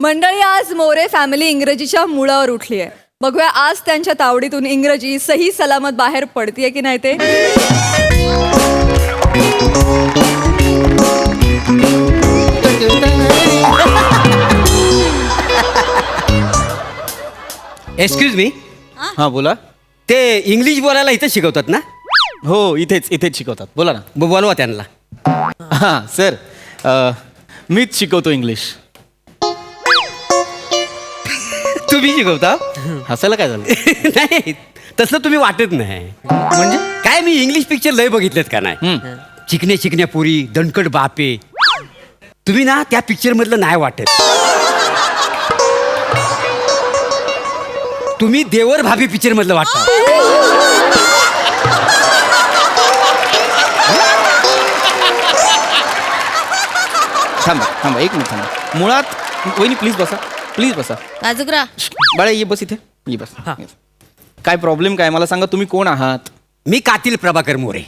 मंडळी, आज मोरे फॅमिली इंग्रजीच्या मुळावर उठली आहे. बघूया आज त्यांच्या तावडीतून इंग्रजी सही सलामत बाहेर पडतीये की नाही ते. Excuse me. हां बोला. ते इंग्लिश बोलायला इथं शिकवतात ना? हो, इथेच इथेच शिकवतात. बोला ना. बोलवा त्यांना. हां सर, मीच शिकवतो इंग्लिश. तुम्ही शिकवता? हसायला काय झालं? नाही, तसं तुम्ही वाटत नाही. म्हणजे काय, मी इंग्लिश पिक्चर लय बघितलेत का नाही. चिकण्या पुरी, दणकट बापे. तुम्ही ना त्या पिक्चर मधलं नाही वाटत. तुम्ही देवर भाभी पिक्चर मधलं वाटता. थांबा थांबा, एक मिनिट थांबा. मुळात वहिनी प्लीज बसा, प्लीज बसा. राजुग्रा, बाळा ये बस इथे, ये बस. काय प्रॉब्लेम काय मला सांगा. तुम्ही कोण आहात? मी कातील प्रभाकर मोरे.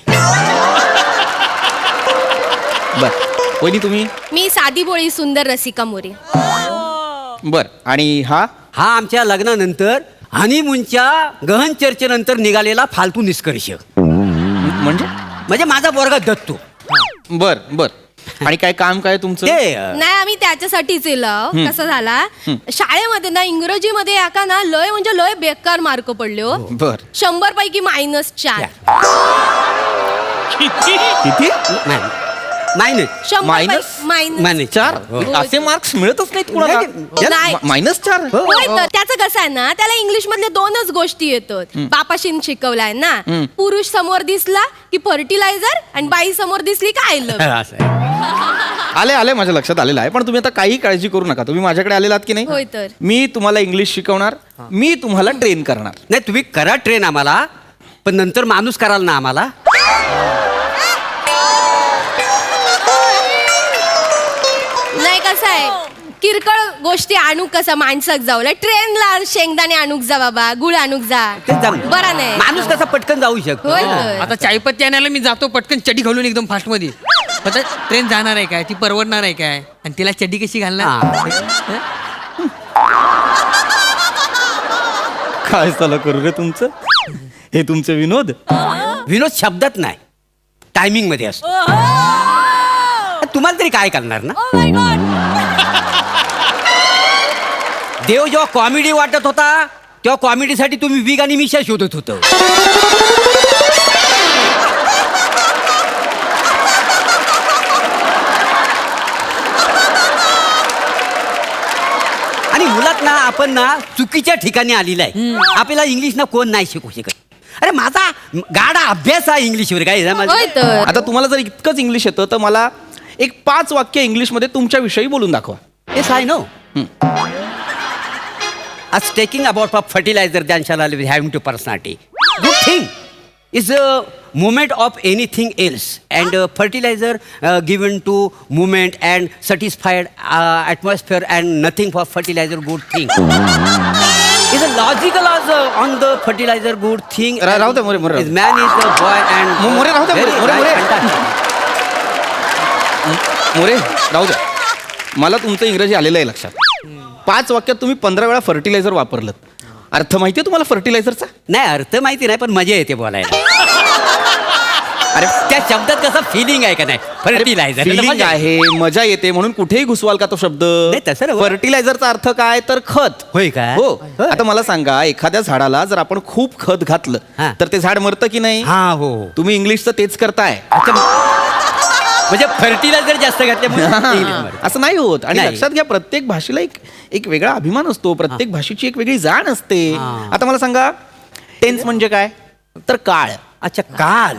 बर वहिनी तुम्ही? मी साधी बोळी सुंदर रसिका मोरे. बर, आणि हा? हा आमच्या लग्नानंतर हनीमूनच्या गहन चर्चेनंतर निघालेला फालतू निष्कर्ष. म्हणजे माझा पोरगा दत्तो. बर बर. आणि काय काम काय तुमचं? ते नाही, आम्ही त्याच्यासाठीच येलो. कसं झाला, शाळेमध्ये ना इंग्रजीमध्ये एका ना लय म्हणजे लय बेकार मार्क पडले हो. बर. 100 पैकी -4. किती? नाही minus? मायनस 4? हो. असे मार्क्स मिळतच नाहीत कुणाला. नाही. -4? होय, तर त्याचं कसं आहे ना, त्याला इंग्लिश मधले 2च गोष्टी येतात. बापाशीन शिकवलाय ना, पुरुष समोर दिसला की फर्टिलायझर आणि बाई समोर दिसली की आय लव्ह. असं आहे. आले आले, माझ्या लक्षात आलेलं आहे. पण तुम्ही आता काही काळजी करू नका. तुम्ही माझ्याकडे आलेलात की होय नाही? तर. मी तुम्हाला इंग्लिश शिकवणार, मी तुम्हाला ट्रेन करणार. नाही, तुम्ही करा ट्रेन आम्हाला, पण नंतर माणूस कराल ना आम्हाला. नाही, कसं आहे, किरकोळ गोष्टी आणूक कसा माणसाक जाऊ, ट्रेनला शेंगदाणे आणूक जा बाबा, गुळ आणूक जा, ते जम- बरा नाही. माणूस कसा पटकन जाऊ शकतो. होय तर. आता चायपत्ती आणायला मी जातो पटकन चड्डी घालून एकदम फास्ट मध्ये. आता ट्रेन जाणार आहे काय, ती परवडणार आहे काय, आणि तिला चड्डी कशी घालणार? काय चालू करू रे तुमचं? हे तुमचे विनोद? विनोद शब्दात नाही, टायमिंग मध्ये असतो. तुम्हाला तरी काय करणार ना. देव जेव्हा कॉमेडी वाटत होता तेव्हा कॉमेडीसाठी तुम्ही विग आणि मिशा शोधत होत. आणि मुलात ना आपण ना चुकीच्या ठिकाणी आलेला आहे. आपल्याला इंग्लिश ना कोण नाही शिकू शकत. अरे माझा गाडा अभ्यास आहे इंग्लिशवर. काय होय तर. आता तुम्हाला जर इतकंच इंग्लिश येतं तर मला एक 5 वाक्य इंग्लिशमध्ये तुमच्याविषयी बोलून दाखवा. Yes, I know. As taking about of fertilizer than shall I having to personality. Good thing is a movement of anything else, and fertilizer given to movement and satisfied atmosphere and nothing for fertilizer good thing. Is a logical as on the fertilizer good thing. राहू दे, More, More. Is man is a boy and More, राहू दे, very More, More. fantastic. More राहू द्या. मला तुमचं इंग्रजी आलेलं आहे लक्षात. 5 वाक्यात तुम्ही 15 वेळा फर्टिलायझर वापरलं. अर्थ माहितीये तुम्हाला फर्टिलायझरचा? नाही, अर्थ माहिती नाही, पण मजा येते बोलायला. अरे त्या शब्दात कसं फिलिंग आहे का नाही. फर्टिलायझर फिलिंग आहे, मजा येते, म्हणून कुठेही घुसवाल का तो शब्द. नाही, तसं नाही. फर्टिलायझरचा अर्थ काय तर खत. होय का? हो. होय. आता मला सांगा, एखाद्या झाडाला जर आपण खूप खत घातलं हा. तर ते झाड मरतं की नाही? हा हो. तुम्ही इंग्लिशचं तेच करताय. म्हणजे फर्टिलायझर जास्त घातल्यामुळे इंग्लिशमध्ये. असं नाही होत. आणि नाही. लक्षात घ्या, प्रत्येक भाषेला एक वेगळा अभिमान असतो. प्रत्येक भाषेची एक वेगळी जाण असते. हा. आता मला सांगा, टेन्स म्हणजे काय तर काळ. अच्छा, काल.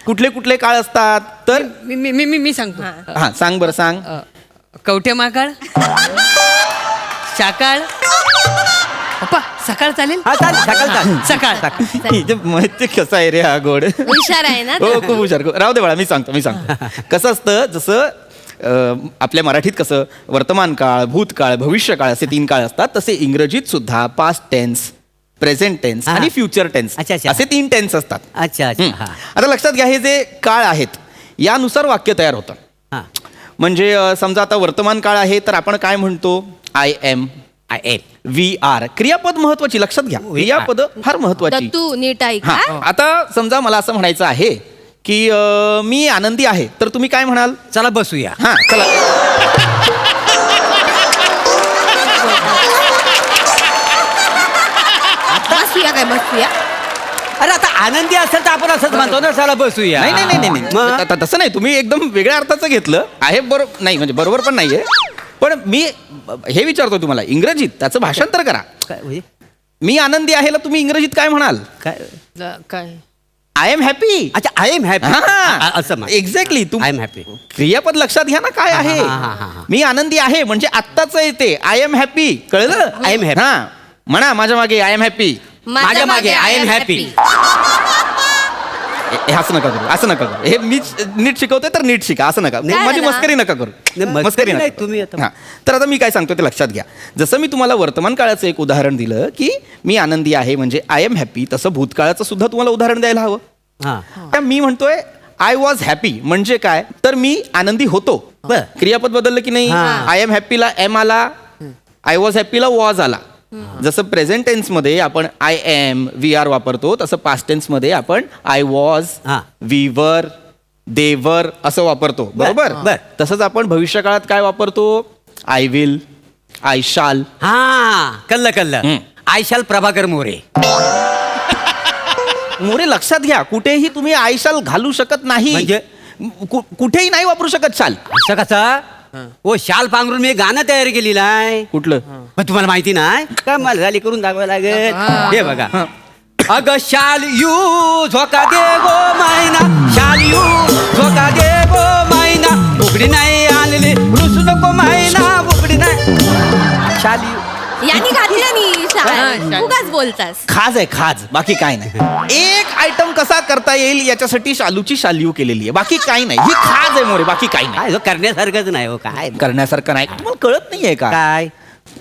कुठले कुठले काळ असतात तर? मी सांगतो. हा सांग बरं, सांग. कवठे महाकाळ, शाकाळ, पप्पा सकाळ चालेल? हा चालेल, सकाळ सकाळ. इथे माहिती कसं आहे रे हा गोड. हुशार आहे ना हो, तो. खूप हुशार. राहू दे बाळा, मी सांगतो. कसं असतं, जसं आपल्या मराठीत कसं वर्तमान काळ, भूतकाळ, भविष्यकाळ असे 3 काळ असतात, तसे इंग्रजीत सुद्धा पास्ट टेन्स, प्रेझेंट टेन्स आणि फ्युचर टेन्स अच्छा, अच्छा. असे 3 टेन्स असतात. अच्छा अच्छा. हा. आता लक्षात घ्या, हे जे काळ आहेत यानुसार वाक्य तयार होतं. हा. म्हणजे समजा आता वर्तमान काळ आहे तर आपण काय म्हणतो, I am, I am. We are. क्रियापद महत्वाची, लक्षात घ्या. क्रियापद फार महत्वाची. दत्तू नीट ऐक हा, हा. आता समजा मला असं म्हणायचं आहे की मी आनंदी आहे, तर तुम्ही काय म्हणाल? चला बसूया. हा चला. बसूया काय बसूया? अरे आता आनंदी असेल तर आपण असंच म्हणतो ना, चला बसूया. नाही नाही नाही नाही मग तसं नाही, तुम्ही एकदम वेगळ्या अर्थाचं घेतलं आहे. बरोबर नाही, म्हणजे बरोबर पण नाहीये, पण मी हे विचारतो तुम्हाला, इंग्रजीत त्याचं भाषांतर करा. काय म्हणजे? मी आनंदी आहे ला तुम्ही इंग्रजीत काय म्हणाल? काय काय आय एम हॅपी. अच्छा, आय एम हॅपी असं म्हण. एक्झॅक्टली. I am happy. क्रियापद लक्षात घ्या ना काय आहे. हा. मी आनंदी आहे म्हणजे आत्ताच येते आय एम हॅपी, कळलं? I am happy. हा म्हणा माझ्या मागे आय एम हॅपी. माझ्या मागे आय एम हॅपी. असं नका करू, असं नका करू. हे मी नीट शिकवतोय तर नीट शिका, असं नका. काय माझी झालं? मस्करी नका करू. नाही, मस्करी नाही, तुम्ही आता- हा. तर आता मी काय सांगतो ते लक्षात घ्या. जसं मी तुम्हाला वर्तमान काळाचं एक उदाहरण दिलं की मी आनंदी आहे म्हणजे आय एम हॅपी, तसं भूतकाळाचं सुद्धा तुम्हाला उदाहरण द्यायला हवं. हा. त्या मी म्हणतोय आय वॉज हॅपी म्हणजे काय, तर मी आनंदी होतो. बर. क्रियापद बदललं की नाही? हा. आय एम हॅपीला एम आला, आय वॉज हॅपीला वॉज आला. जसं प्रेझेंट टेन्स मध्ये आपण आय एम, वी आर वापरतो, तसं पास्ट टेन्स मध्ये आपण आय वॉज, हा. वी वर, दे वर असं वापरतो. बरोबर. बर. तसंच आपण भविष्य काळात काय वापरतो? आय विल, आय शाल. हा, कल्लं. आयशाल प्रभाकर मोरे. मोरे लक्षात घ्या, कुठेही तुम्ही आय शाल घालू शकत नाही. म्हणजे? कुठेही नाही वापरू शकत शाल. असं कसा? ओ, शाल पांघरून मी गाणं तयार केलेलं आहे. कुठलं? पण तुम्हाला माहिती नाही का? मला झाली करून दाखवायला लागेल. हे बघा. अग शाल यू झोका दे गो मैना, शाल यू झोका दे गो मैना, उघडी नाही आणली रुसू नको मैना, उघडी नाही. शाल यू. यांनी घातल्या नी हा, शाल. उगाच बोलतास. खाज आहे, खाज, बाकी काय नाही. एक आयटम कसा करता येईल याच्यासाठी शालूची शालियू केलेली आहे, बाकी काही नाही. ही खाज आहे मोरे, बाकी काही नाही. काय हो, करण्यासारखंच नाही हो. काय करण्यासारखं नाही. तुम्हाला कळत नाहीये का? काय?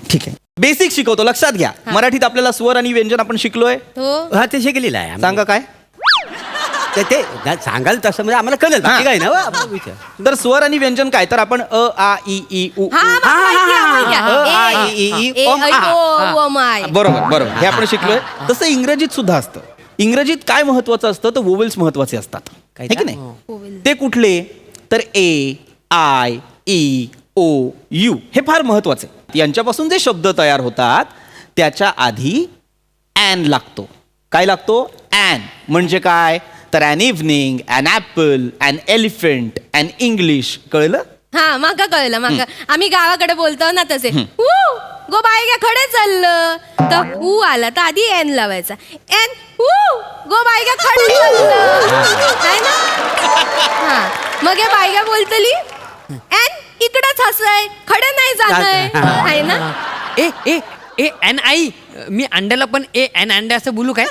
ठीक आहे, बेसिक शिकवतो, लक्षात घ्या. मराठीत आपल्याला स्वर आणि व्यंजन आपण शिकलोय. हो. हा, ते शिकलेलं आहे आम्ही. सांगा काय? ते सांगाल तसं म्हणजे आम्हाला कळेल. बाकी काय ना हो, आपला विचार. तर स्वर आणि व्यंजन काय, तर आपण अ आ इ ई उ. हा, मला माहिती आहे, माहिती आहे. अ, आ, ए, इ, ई, ए, ओम, ऐ, आ. ओ, ओम, आय. बरोबर बरोबर, हे आपण शिकलोय. तसं इंग्रजीत सुद्धा असतं. इंग्रजीत काय महत्वाचं असतं, तर वोवेल्स महत्वाचे असतात, काय है की का? नाही? ते कुठले, तर ए, आय, ई, ओ, यू हे फार महत्वाचे. यांच्यापासून जे शब्द तयार होतात त्याच्या आधी ॲन लागतो. काय लागतो? ॲन म्हणजे काय, तर an evening, an apple, an elephant, an English. कळलं? हा, माका कळलं. माका आम्ही गावाकडे बोलतो ना तसे. गो बाय घ्या खडे चाललं, तर ऊ आला तर आधी एन लावायचा. एन गो बाय घ्या खडे चाललं, है ना? हा, मग या बायग्या बोलतली एन इकडंच हसय, खडे नाही जाणय, है ना? ए ए ए एन आई, मी अंड्याला पण ए एन अंडे असं बोलू काय?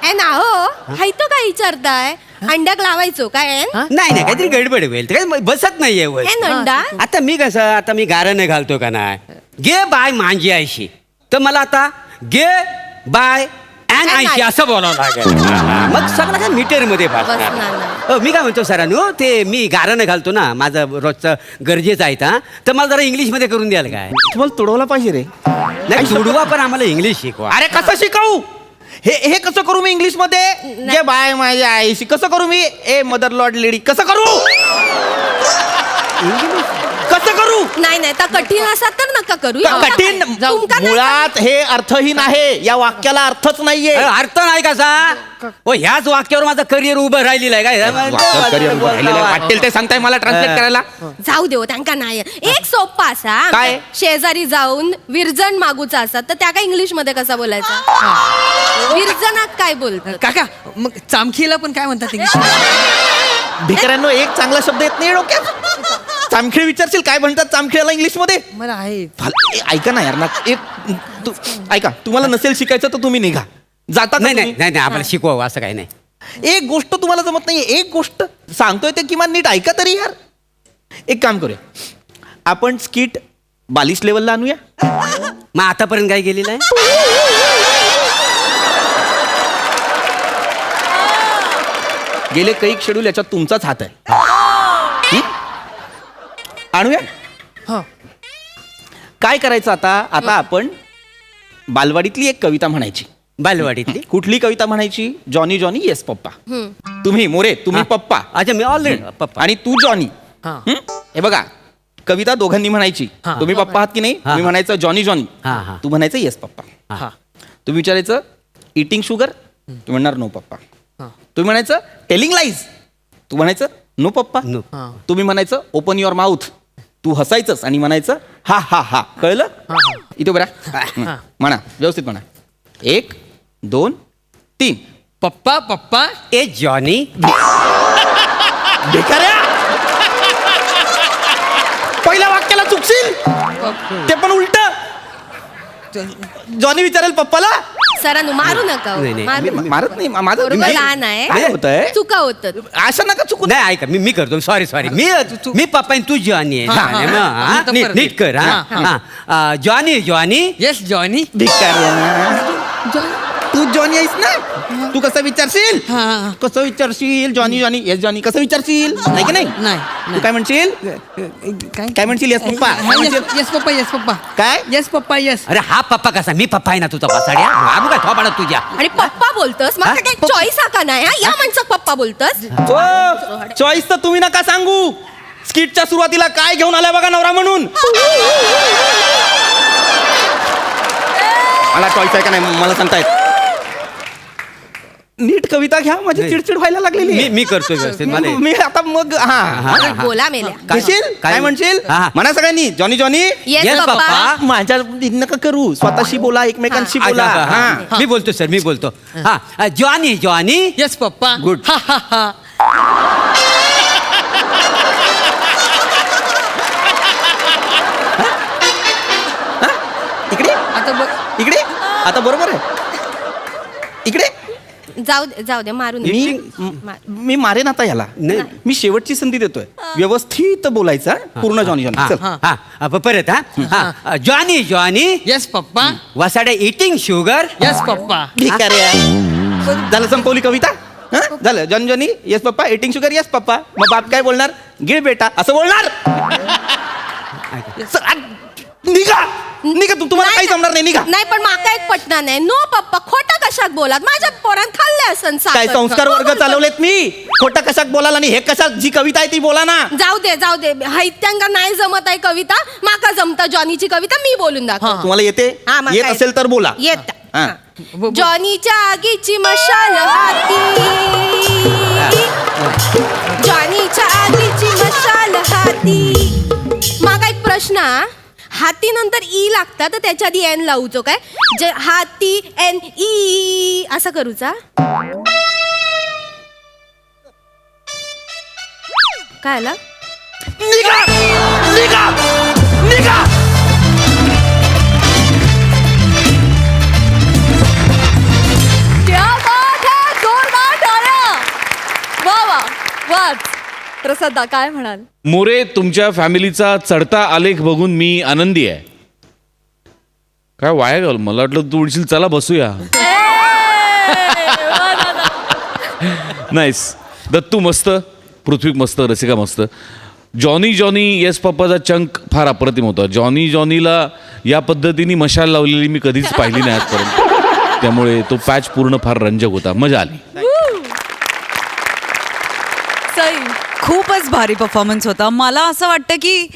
एन आहो, हाय तो काय विचारताय? अंड्याक लावायचो काय एन? नाही नाही, काहीतरी गडबड होईल. ते काय बसत नाहीये वर. एन अंडा? आता मी कसं, आता मी गाराने घालतो का नाही, गे बाय माझी आयशी, तर मला आता गे बाय अँड आयशी असं बोलावं लागेल. मग सगळं काय मीटर मध्ये बसणार नाही. मी काय म्हणतो सरांनो, ते मी गाराने घालतो ना, माझं रोजचं गरजेचं आहे हा, तर मला जरा इंग्लिश मध्ये करून द्याल काय? तुम्हाला तुडवला पाहिजे रे. नाही, सोडवा पण आम्हाला इंग्लिश शिकवा. अरे कसं शिकवू? हे कसं करू मी इंग्लिश मध्ये? जे बाय माझ्या आईशी कसं करू मी? ए मदर लॉर्ड लेडी कसं करू? कसं करू? नाही नाही, तर कठीण असतात तर नका करू. कठीण तुमका नाही मुळात हे अर्थहीन आहे. या वाक्याला अर्थच नाहीये. अर्थ नाही कसा? हो, ह्याच वाक्यावर माझं करिअर उभं राहिलेलं आहे काय? वाटेल ते सांगताय मला ट्रान्सलेट करायला. जाऊ देव त्यांका नाही. एक सोप्पा असा, काय? शेजारी जाऊन विरजण मागूचा असतात तर त्या काय इंग्लिश मध्ये कसा बोलायचा? विरजणात काय बोलतात? काका, मग चामखीला पण काय म्हणतात इंग्लिश? भिकाऱ्यांनो, एक चांगला शब्द येत नाही डोक्यात. चामखीळ विचारशील काय म्हणतात चामखिळाला इंग्लिश मध्ये? मला आहे. ऐका ना यार ना, ऐका, तुम्हाला नसेल शिकायचं तर तुम्ही निघा. जाता का नाही नाही तुम्ही? नाही नाही, आम्हाला शिकवावं असं काही नाही. एक गोष्ट तुम्हाला जमत नाहीये, एक गोष्ट सांगतोय ते किमान नीट ऐका तरी यार. एक काम करूया, आपण स्किट 42 लेवलला आणूया. मग आतापर्यंत काय केलेलं आहे? गेले कैक शेड्यूल याच्यात तुमचाच हात आहे. आणूया. हो. काय करायचं आता आपण बालवाडीतली एक कविता म्हणायची. बालवाडीतली. कुठली कविता म्हणायची? Johnny Johnny yes papa. तुम्ही मोरे, तुम्ही पप्पा अच्छा मी ऑलरेडी पप्पा. आणि तू जॉनी. हा. हे बघा, कविता दोघांनी म्हणायची. हा. तुम्ही पप्पा आहात की नाही? हा. मी म्हणायचं जॉनी जॉनी, हा, हा. तू म्हणायचं येस पप्पा. हा. तुम्ही विचारायचं इटिंग शुगर, तू म्हणणार नो पप्पा. हा. तुम्ही म्हणायचं टेलिंग लाईज, तू म्हणायचं नो पप्पा. No. हा. तुम्ही म्हणायचं ओपन युअर माउथ, तू हसायचंच आणि म्हणायचं हा हा हा. कळलं? इथे बरा म्हणा, व्यवस्थित म्हणा. 1 2 3. पप्पा पप्पा ए जॉनी. बेकाऱ्या, पहिल्या वाक्याला चुकशील, ते पण उलट. जॉनी विचारेल पप्पाला. सरांनो मारू नका हो. नाही, नाही. मारू नका. मारत नाही माझं बरोबर मी- लहान आहे. काय होतंय? चुका होतात. असं नका चुकू. नाही ऐका मी करतो. सॉरी मी पप्पा आणि तू जॉनी हा, हा, आहे. हा. हा, तू नीट कर. नीट कर. हा, हा जॉनी जॉनी. Yes Johnny. भिकाऱ्या, तू जॉनी आहेस ना? तू कसं विचारशील? हा. कसं विचारशील? जॉनी जॉनी येस जॉनी कसं विचारशील? नाही की नाही? नाही तू काय म्हणशील? काय म्हणशील? Yes papa. काय म्हणशील? येस पप्पा येस पप्पा काय? Yes papa yes. अरे हा पप्पा कसा? मी पप्पा आहे ना तुझा वासाड्या. बाबू काय थोपाडा तुझ्या. आणि पप्पा बोलतस मग काही चॉईस हा का नाही हा? या माणसात पप्पा बोलतस. चॉईस तर तुम्ही नका सांगू. स्किटच्या सुरुवातीला काय घेऊन आलाय बघा नवरा म्हणून. मला चॉईस आहे का नाही मला सांगतायत. नीट कविता घ्या, माझी नाही. चिडचिड व्हायला लागलेली. मी करतोय व्यवस्थित. मला मी आता मग हा अरे बोला मेल्या. म्हणशील काय म्हणशील? हा, हा. म्हणा सगळ्यांनी जॉनी जॉनी. येस Yes, पप्पा. पप्पा. माझ्या नका करू, स्वतःशी बोला, एकमेकांशी अच्छा, बोला. हा. हा. मी बोलतो सर मी बोलतो. हा Johnny Johnny. Yes papa. Good. हा हा हा. इकडे आता इकडे आता बरोबर आहे. इकडे जाऊ दे मारू मी नका. मी मारेन आता याला. नाही. मी शेवटची संधी देतोय. व्यवस्थित बोलायचं हा? पूर्ण जॉनी जॉनी. हा, चल. हा, परत हा Johnny Johnny. Yes papa वासाड्या eating sugar. Yes papa. भिकाऱ्या. झालं, संपवली कविता. हं? झालं. Johnny Johnny yes papa, eating sugar yes papa. मग बाप काय बोलणार? गिळ बेटा असं बोलणार. निघा निघा, तुम्हाला काही जमणार नाही. निघा. नाही पण माका एक पटना नाही. नो पप्पा खोटा कशात बोलात? माझ्या पोरान खाल्ले असन काय संस्कार वर्ग चालवलेत मी? खोटं कशात बोलायला नाही. हे कशात जी कविता आहे ती बोला ना. जाऊ दे हैत्यांगा नाही जमत आहे कविता. माका जमता जॉनीची कविता मी बोलून दाखव. तुम्हाला येते? हा, मग येत काय? असेल तर बोला. येत. हा. जॉनीच्या आगीची मशाल हाती, जॉनीच्या आगीची मशाल हाती. मागा एक प्रश्न हा. हाती नंतर ई लागता तर त्याच्या आधी एन लावूचो काय? जे हाती एन ई असं करूचा. काय आला? निघा निघा निघा. क्या बात है! जोरदार टाळ्या. वा वा वा. प्रसादा काय म्हणाल? मोरे, तुमच्या फॅमिलीचा चढता आलेख बघून मी आनंदी आहे. काय वाया घाल, मला वाटलं तू उडशील, चला बसूया. नाईस. दत्तू मस्त, पृथ्वी मस्त, रसिका मस्त. जॉनी जॉनी येस पप्पाचा चंक फार अप्रतिम होता. जॉनी जॉनीला या पद्धतीने मशाल लावलेली मी कधीच पाहिली नाही आजपर्यंत. त्यामुळे तो पॅच पूर्ण फार रंजक होता, मजा आली. सई. खूपच भारी परफॉर्मन्स होता. मला असं वाटतं की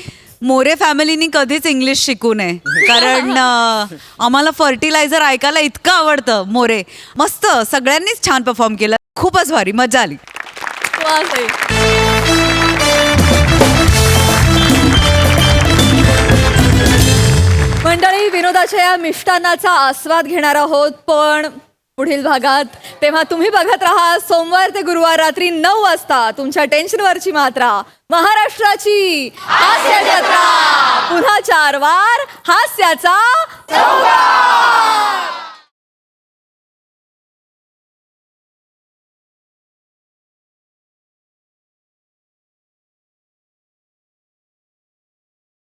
मोरे फॅमिलीनी कधीच इंग्लिश शिकू नये, कारण आम्हाला फर्टिलायझर ऐकायला इतकं आवडतं. मोरे मस्त, सगळ्यांनीच छान परफॉर्म केलं. खूपच भारी, मजा आली. वा सई. मंडळी, विनोदाच्या या मिष्टान्नाचा आस्वाद घेणार आहोत पण पुढील भागात. तेव्हा तुम्ही बघत राहा सोमवार ते गुरुवार रात्री 9 वाजता तुमच्या टेन्शनवरची मात्रा, महाराष्ट्राची हास्य जत्रा. पुन्हा 4 वार हास्याचा चौकार.